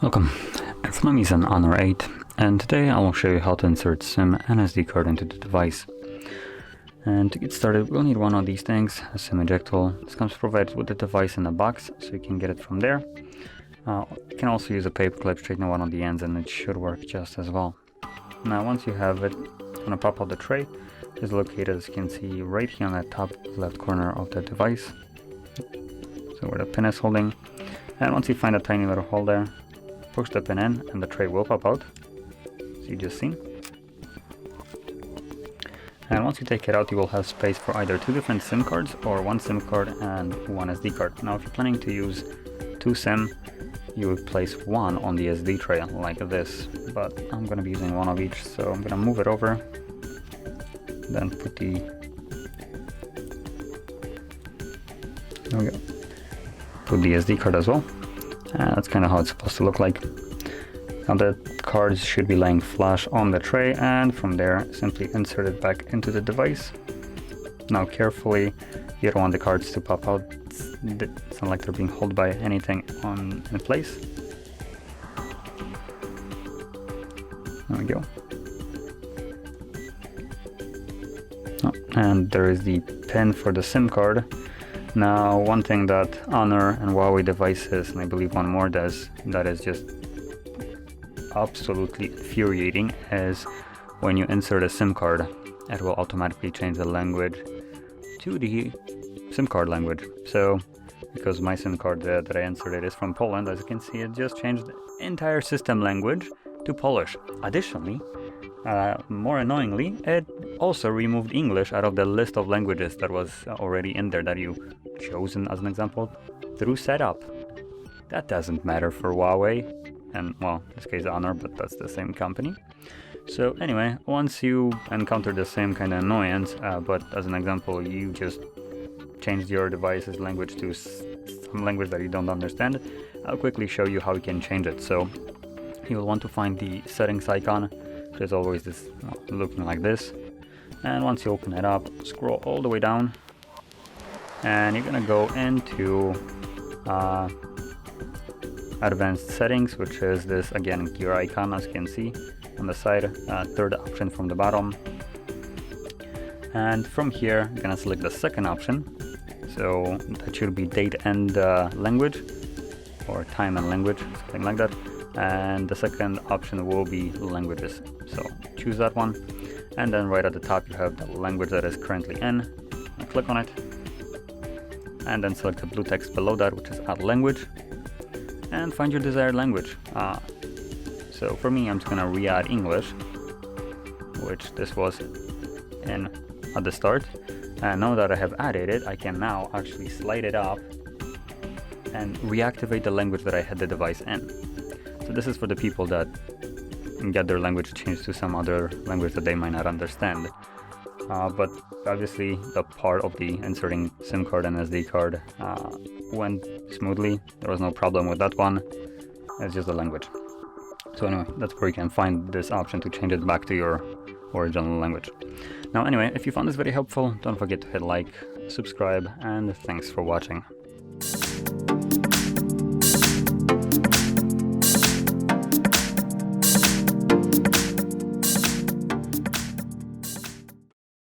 Welcome, in front of me is an Honor 8, and today I will show you how to insert SIM and SD card into the device. And to get started, we'll need one of these things, a SIM eject tool. This comes provided with the device in a box, so you can get it from there. You can also use a paper clip, straighten one of the ends, and it should work just as well. Now once you have it, on the top of the tray is located, as you can see, right here on the top left corner of the device. So where the pin is holding. And once you find a tiny little hole there, push the pin in and the tray will pop out, as you just seen. And once you take it out, you will have space for either two different SIM cards or one SIM card and one SD card. Now if you're planning to use two SIM, you would place one on the SD tray like this, but I'm going to be using one of each, so I'm going to move it over, then put the, there we go, put the SD card as well. That's kind of how it's supposed to look like. Now the cards should be laying flush on the tray, and from there simply insert it back into the device. Now carefully, you don't want the cards to pop out. It's not like they're being held by anything in place. There we go. Oh, and there is the pin for the SIM card. Now one thing that Honor and Huawei devices, and I believe one more does, that is just absolutely infuriating, is when you insert a SIM card, it will automatically change the language to the SIM card language. So because my SIM card that I inserted is from Poland, as you can see, it just changed the entire system language to Polish. Additionally, more annoyingly, it also removed English out of the list of languages that was already in there that you chosen as an example through setup. That doesn't matter for Huawei, and well, in this case Honor, but that's the same company. So anyway, once you encounter the same kind of annoyance, but as an example, you just changed your device's language to some language that you don't understand, I'll quickly show you how you can change it. So you'll want to find the settings icon, which is always this, looking like this. And once you open it up, scroll all the way down, and you're gonna go into advanced settings, which is this, again, gear icon, as you can see on the side, third option from the bottom. And from here, you're gonna select the second option. So that should be date and language, or time and language, something like that. And the second option will be languages. So choose that one, and then right at the top you have the language that is currently in. Click on it, and then select the blue text below that, which is add language, and find your desired language. So for me, I'm just gonna re-add English, which this was in at the start. And now that I have added it, I can now actually slide it up and reactivate the language that I had the device in. So this is for the people that get their language changed to some other language that they might not understand. But obviously the part of the inserting SIM card and SD card went smoothly. There was no problem with that one. It's just the language. So anyway, that's where you can find this option to change it back to your original language. Now anyway, if you found this very helpful, don't forget to hit like, subscribe, and thanks for watching.